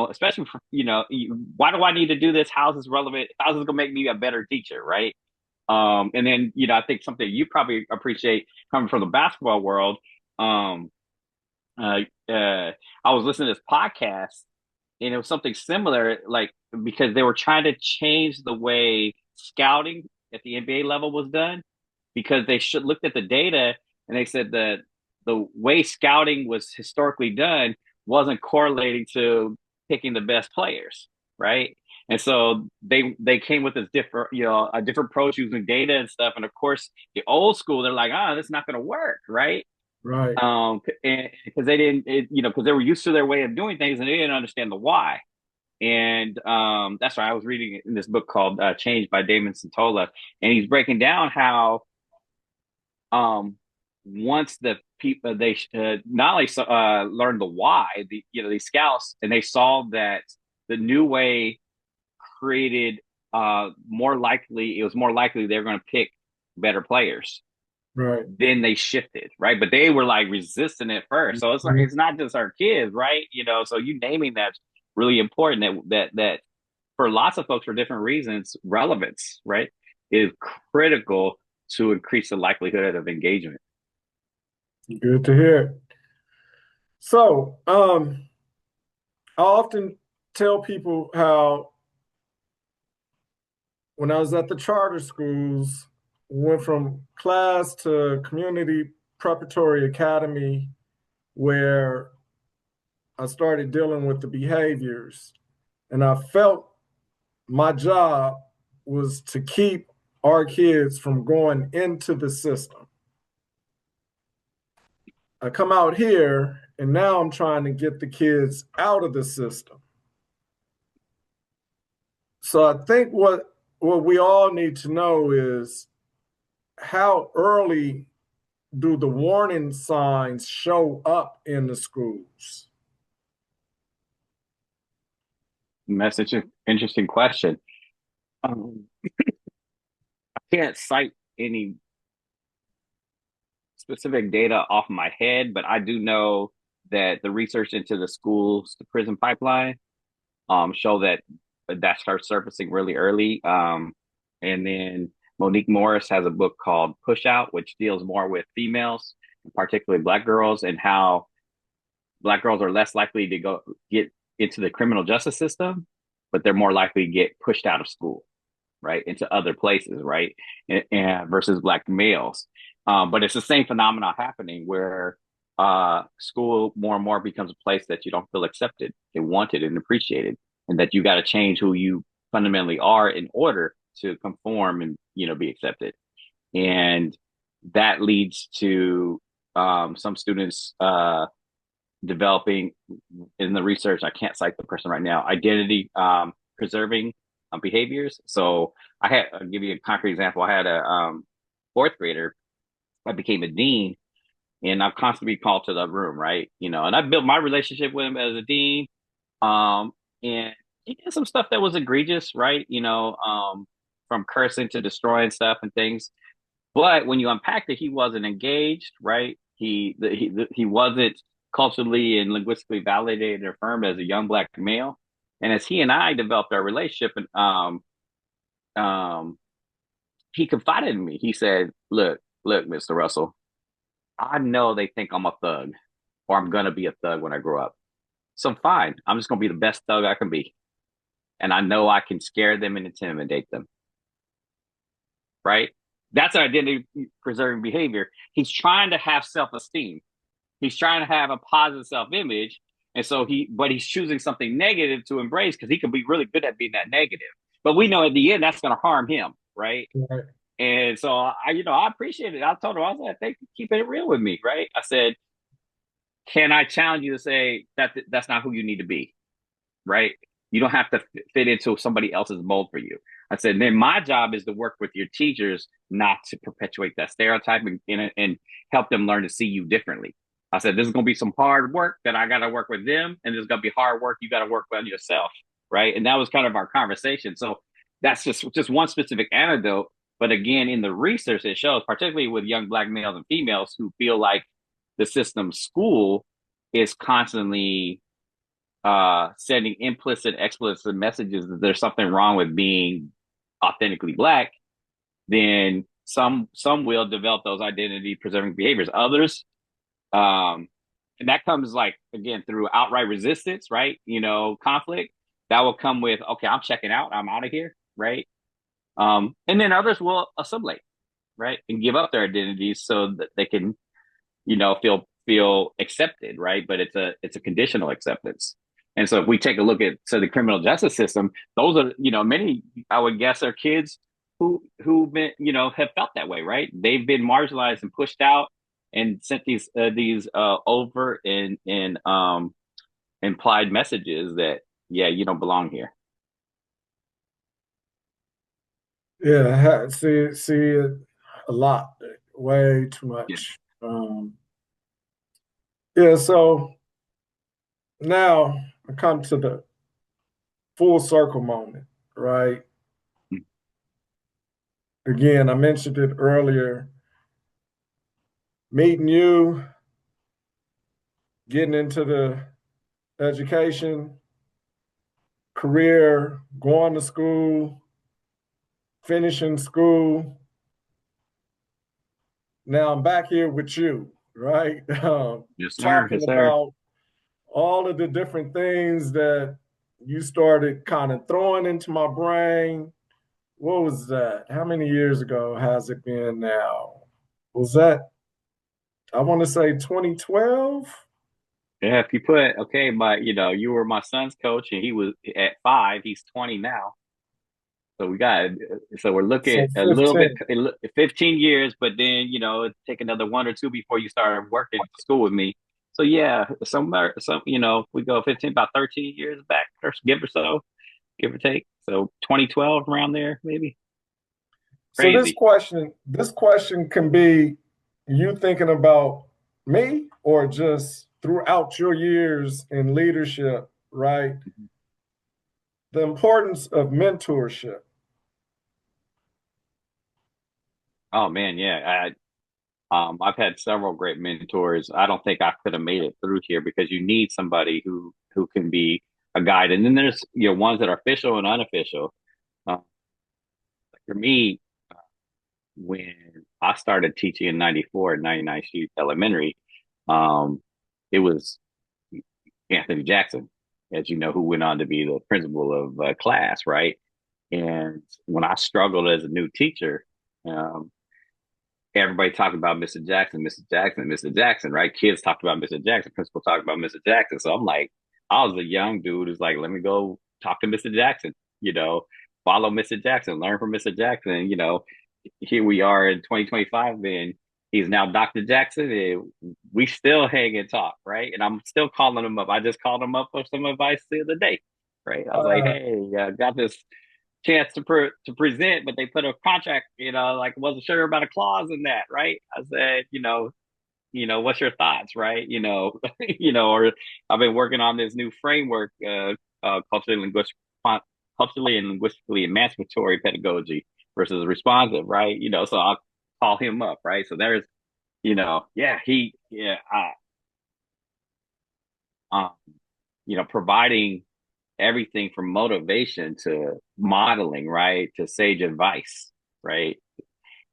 especially for, why do I need to do this? How's this relevant? How's this gonna make me a better teacher, right? And then, I think something you probably appreciate coming from the basketball world. Um, uh, uh, I was listening to this podcast and it was something similar, like because they were trying to change the way scouting at the NBA level was done because they should looked at the data and they said that the way scouting was historically done wasn't correlating to picking the best players, right? And so they came with this different, a different approach using data and stuff. And of course, the old school, they're like, that's not going to work, right? Right. And because they didn't, because they were used to their way of doing things and they didn't understand the why. And that's why I was reading in this book called Change by Damon Santola, and he's breaking down how um, once the people they not only learned the why, these scouts, and they saw that the new way created it was more likely they're going to pick better players. Right. Then they shifted, right? But they were like resistant at first. So it's like it's not just our kids, right? So you naming that's really important that for lots of folks for different reasons, relevance, right, is critical to increase the likelihood of engagement. Good to hear. So, I often tell people how when I was at the charter schools, went from class to community preparatory academy, where I started dealing with the behaviors. And I felt my job was to keep our kids from going into the system. I come out here and now I'm trying to get the kids out of the system. So I think what we all need to know is how early do the warning signs show up in the schools? That's such an interesting question. I can't cite any specific data off my head, but I do know that the research into the schools to prison pipeline show that starts surfacing really early. And then Monique Morris has a book called Push Out, which deals more with females, particularly Black girls, and how Black girls are less likely to get into the criminal justice system, but they're more likely to get pushed out of school, right, into other places, right, and versus Black males. But it's the same phenomenon happening where school more and more becomes a place that you don't feel accepted and wanted and appreciated, and that you got to change who you fundamentally are in order to conform and be accepted. And that leads to some students developing in the research. I can't cite the person right now. Identity preserving behaviors. So I'll give you a concrete example. I had a fourth grader. I became a dean, and I've constantly called to the room, right? And I built my relationship with him as a dean. And he did some stuff that was egregious, right? From cursing to destroying stuff and things. But when you unpacked it, he wasn't engaged, right? He wasn't culturally and linguistically validated or affirmed as a young Black male. And as he and I developed our relationship, and he confided in me. He said, "Look, Mr. Russell, I know they think I'm a thug, or I'm gonna be a thug when I grow up. So fine, I'm just gonna be the best thug I can be, and I know I can scare them and intimidate them." Right? That's an identity preserving behavior. He's trying to have self esteem. He's trying to have a positive self image. And so but he's choosing something negative to embrace because he can be really good at being that negative. But we know at the end that's going to harm him. Right. Right. And so I appreciate it. I told him, I was like, thank you for keeping it real with me. Right. I said, can I challenge you to say that's not who you need to be? Right. You don't have to fit into somebody else's mold for you. I said, then my job is to work with your teachers, not to perpetuate that stereotype and help them learn to see you differently. I said, this is going to be some hard work that I got to work with them. And there's going to be hard work you got to work on yourself. Right. And that was kind of our conversation. So that's just one specific anecdote. But again, in the research, it shows, particularly with young Black males and females who feel like the system school is constantly sending implicit, explicit messages that there's something wrong with being authentically Black, then some will develop those identity preserving behaviors. Others, and that comes like again through outright resistance, right? Conflict that will come with, okay, I'm checking out, I'm out of here, right? And then others will assimilate, right, and give up their identities so that they can, feel accepted, right? But it's a conditional acceptance. And so if we take a look at the criminal justice system, those are, many, I would guess, are kids who've been, have felt that way, right? They've been marginalized and pushed out. and sent these over and implied messages that yeah, you don't belong here. Yeah, see it a lot, way too Yeah. much. Yeah, so now I come to the full circle moment, right? Again, I mentioned it earlier. Meeting you, getting into the education, career, going to school, finishing school. Now I'm back here with you, right? Yes, sir. Talking Yes, sir. about all of the different things that you started kind of throwing into my brain. What was that? How many years ago has it been now? Was that, I want to say 2012? Yeah, if you put okay, you were my son's coach, and he was at 5. He's 20 now. So we're looking So a little bit 15. 15 years, but then it take another one or two before you start working school with me. So yeah, somewhere, we go 15, about 13 years back, or give or so, give or take. So 2012 around there, maybe. So Crazy. this question can be you thinking about me or just throughout your years in leadership, right? The importance of mentorship. Oh man, yeah. I've had several great mentors. I don't think I could have made it through here because you need somebody who can be a guide. And then there's ones that are official and unofficial. Uh, for me, when I started teaching in '94 at 99 Street Elementary, um, it was Anthony Jackson, as you know, who went on to be the principal of class, right? And when I struggled as a new teacher, um, everybody talked about Mr. Jackson, Mr. Jackson, Mr. Jackson, right? Kids talked about Mr. Jackson, principal talked about Mr. Jackson. So I'm like, I was a young dude who's like, let me go talk to Mr. Jackson, follow Mr. Jackson, learn from Mr. Jackson. Here we are in 2025, and he's now Dr. Jackson, and we still hang and talk, right? And I'm still calling him up. I just called him up for some advice the other day, right? I was like, Uh, hey, got this chance to present, but they put a contract, like wasn't sure about a clause in that, right? I said, what's your thoughts, right? Or I've been working on this new framework, culturally linguistic, culturally and linguistically emancipatory pedagogy versus responsive, right? So I'll call him up, right? So there's, yeah, um, providing everything from motivation to modeling, right? To sage advice, right?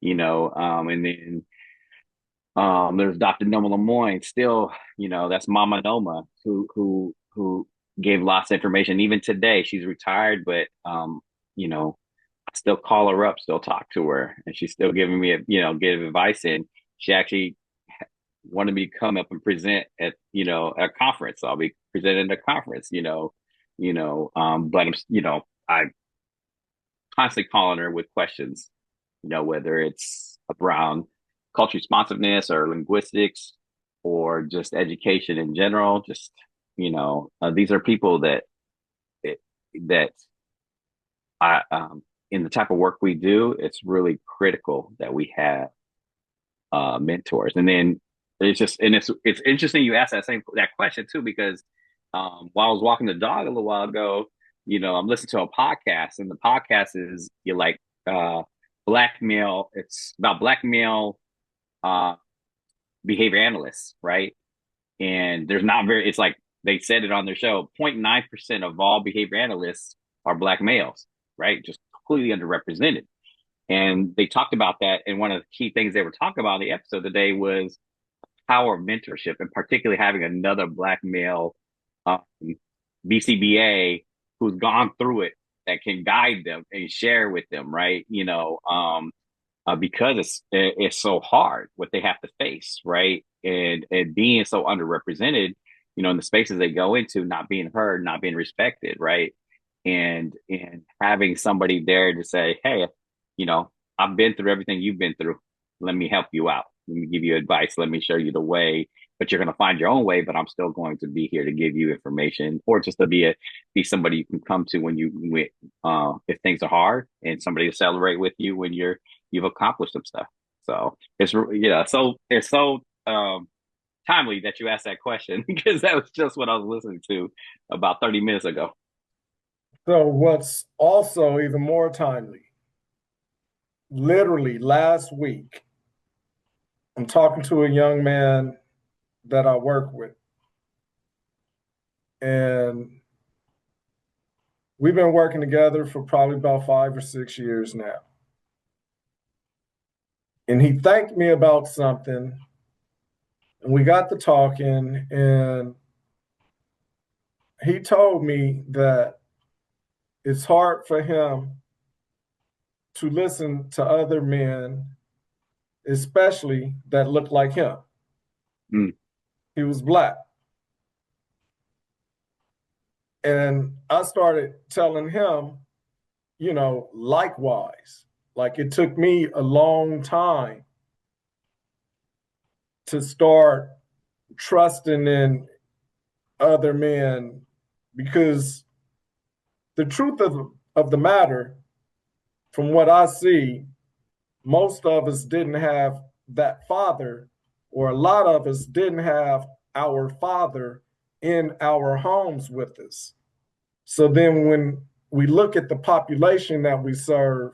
And then there's Dr. Noma Lemoyne, still, that's Mama Noma, who gave lots of information. Even today, she's retired, but I still call her up, still talk to her, and she's still giving me give advice. And she actually wanted me to come up and present at a conference. So I'll be presenting at a conference, but I constantly calling her with questions, whether it's around culture responsiveness or linguistics or just education in general. Just, these are people that I, in the type of work we do, it's really critical that we have mentors. And then it's interesting you asked that question too, because while I was walking the dog a little while ago, I'm listening to a podcast, and the podcast is black male. It's about black male uh, behavior analysts, right? And there's not very. It's like they said it on their show. 0.9% of all behavior analysts are black males, right? Just completely underrepresented. And they talked about that. And one of the key things they were talking about in the episode today was power of mentorship, and particularly having another black male um, BCBA who's gone through it that can guide them and share with them, right? Because it's so hard what they have to face, right? And being so underrepresented, in the spaces they go into, not being heard, not being respected, right? And having somebody there to say, hey, you know, I've been through everything you've been through. Let me help you out, let me give you advice. Let me show you the way, but you're going to find your own way. But I'm still going to be here to give you information, or just to be somebody you can come to if things are hard, and somebody to celebrate with you when you've accomplished some stuff. So it's so timely that you asked that question because that was just what I was listening to about 30 minutes ago. So, what's also even more timely, literally last week, I'm talking to a young man that I work with, and we've been working together for probably about 5 or 6 years now. And he thanked me about something, and we got to talking, and he told me that it's hard for him to listen to other men, especially that look like him. Mm. He was Black. And I started telling him, likewise. Like, it took me a long time to start trusting in other men, because the truth of the matter, from what I see, most of us didn't have that father, or a lot of us didn't have our father in our homes with us. So then when we look at the population that we serve,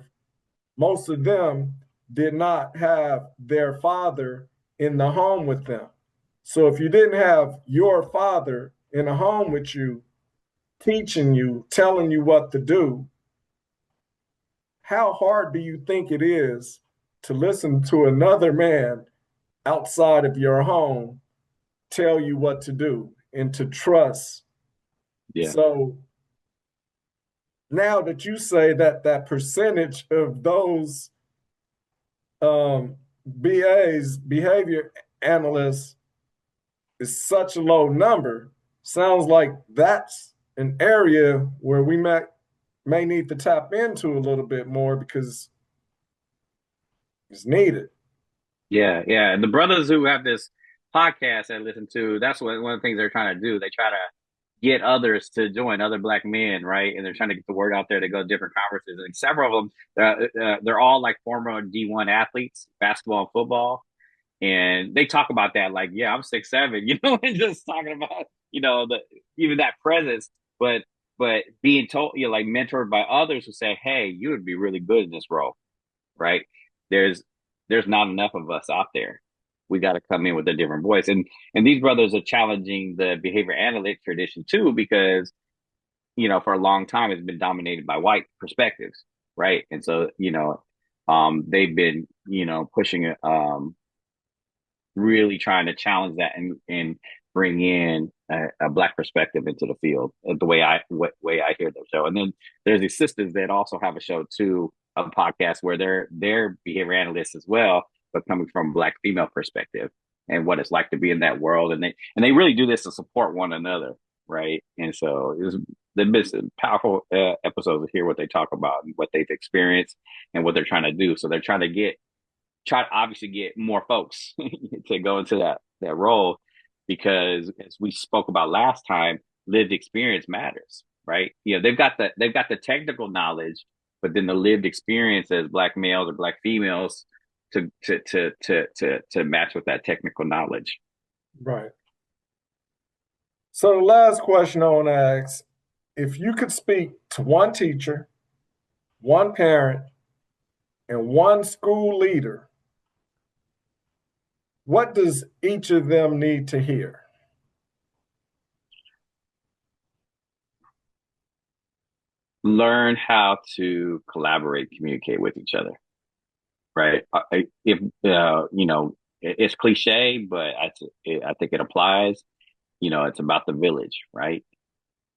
most of them did not have their father in the home with them. So if you didn't have your father in a home with you, teaching you, telling you what to do, how hard do you think it is to listen to another man outside of your home tell you what to do and to trust? Yeah. So now that you say that that percentage of those BAs, behavior analysts, is such a low number, sounds like that's an area where we may need to tap into a little bit more, because it's needed. Yeah, yeah. And the brothers who have this podcast I listen to, that's what one of the things they're trying to do. They try to get others to join, other black men, right? And they're trying to get the word out there to go to different conferences. And several of them, they're all like former D1 athletes, basketball and football. And they talk about that, like, yeah, I'm 6'7", and just talking about, even that presence, but being told, like mentored by others who say, hey, you would be really good in this role, right? There's there's not enough of us out there. We got to come in with a different voice, and these brothers are challenging the behavior analytic tradition too, because for a long time it's been dominated by white perspectives, right? And so they've been pushing really trying to challenge that and bring in a black perspective into the field, the way I hear their show. And then there's these sisters that also have a show too, a podcast where they're behavior analysts as well, but coming from black female perspective and what it's like to be in that world. And they really do this to support one another, right? And so they've been some powerful episodes to hear what they talk about and what they've experienced and what they're trying to do. So they're trying to obviously get more folks to go into that role, because as we spoke about last time, lived experience matters, right? They've got the technical knowledge, but then the lived experience as black males or black females to match with that technical knowledge. Right. So the last question I want to ask, if you could speak to one teacher, one parent, and one school leader, what does each of them need to hear? Learn how to collaborate, communicate with each other, right? If it's cliche, but I think it applies. It's about the village, right?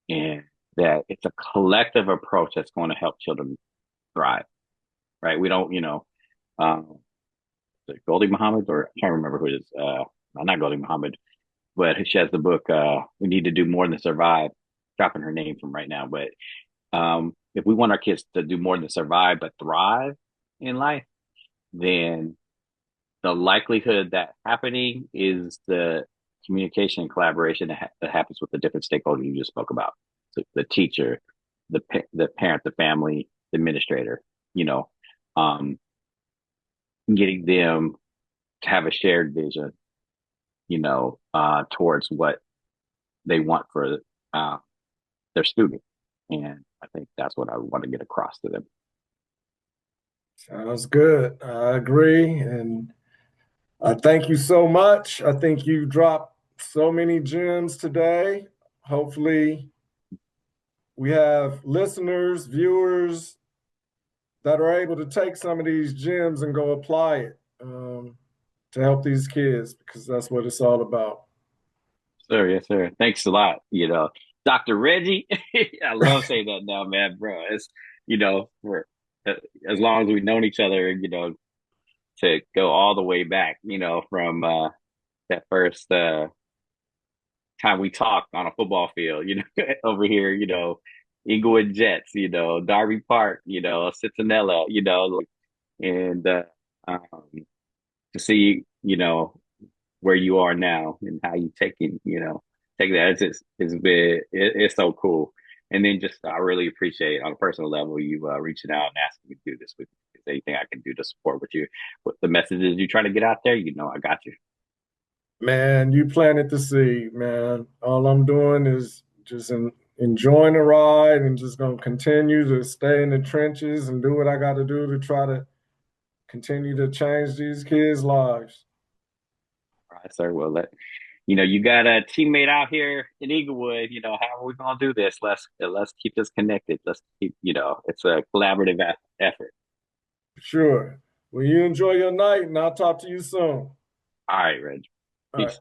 And that it's a collective approach that's going to help children thrive, right? We don't, Goldie Muhammad, or I can't remember who it is. Not Goldie Muhammad, but she has the book, We Need to Do More Than Survive. Dropping her name from right now. But if we want our kids to do more than survive, but thrive in life, then the likelihood that happening is the communication and collaboration that happens with the different stakeholders you just spoke about. So the teacher, the parent, the family, the administrator, you know, um, getting them to have a shared vision, towards what they want for uh, their student. And I think that's what I want to get across to them. Sounds good. I agree. And I thank you so much. I think you dropped so many gems today. Hopefully, we have listeners, viewers that are able to take some of these gems and go apply it to help these kids because that's what it's all about. Sir, yes, sir. Thanks a lot. Dr. Reggie. I love saying that now, man, bro. It's for uh, as long as we've known each other, to go all the way back, from that first time we talked on a football field, over here, Inglewood Jets, Darby Park, Cincinnati, and um, to see, where you are now and how you take that. It's so cool. And then just I really appreciate on a personal level you reaching out and asking me to do this with you. If there's anything I can do to support with the messages you're trying to get out there, I got you. Man, you planted the seed, man. All I'm doing is just enjoying the ride and just going to continue to stay in the trenches and do what I got to do to try to continue to change these kids' lives. All right, sir. Well, you got a teammate out here in Eaglewood. How are we gonna do this? Let's keep this connected. Let's keep. It's a collaborative effort. Sure. Well, you enjoy your night and I'll talk to you soon. All right, Reg. All right. Peace.